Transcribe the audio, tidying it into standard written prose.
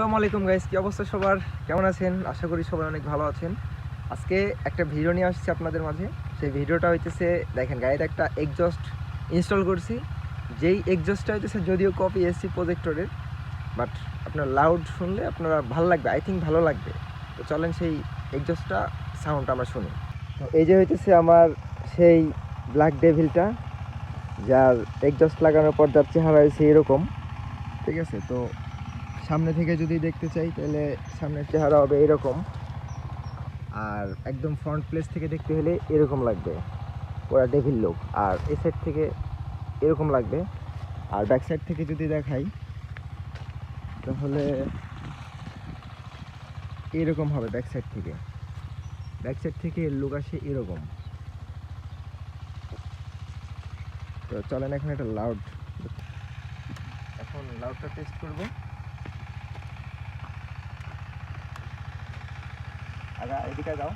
আসসালামু আলাইকুম গাইস, কি অবস্থা সবার? কেমন আছেন? আশা করি সবাই অনেক ভালো আছেন। আজকে একটা ভিডিও নিয়ে আসছি আপনাদের মাঝে। সেই ভিডিওটা হইতেছে, দেখেন গাড়িতে একটা এক্সজস্ট ইনস্টল করছি। যেই এক্সজস্টটা হইতেছে যদিও কপি এসি প্রজেক্টরের, বাট আপনার লাউড শুনলে আপনারা ভালো লাগবে, আই থিঙ্ক ভালো লাগবে। তো চলেন সেই এক্সজস্টটা সাউন্ডটা আমরা শুনি। তো এই যে হইতেছে আমার সেই ব্ল্যাক ডেভিলটা, যার এক্সজস্ট লাগানোর পর যার চেহারা হয়েছে এরকম। ঠিক আছে, তো সামনে থেকে যদি দেখতে চাই তাহলে সামনের চেহারা হবে এরকম, আর একদম ফ্রন্ট প্লেস থেকে দেখতে হলে এরকম লাগবে, পুরা ডেভিল লুক। আর এই সাইড থেকে এরকম লাগবে, আর ব্যাক সাইড থেকে যদি দেখাই তাহলে এরকম হবে। ব্যাক সাইড থেকে লুক আসে এরকম। তো চলেন এখন একটা লাউডটা টেস্ট করব। আগা এদিকে যাও।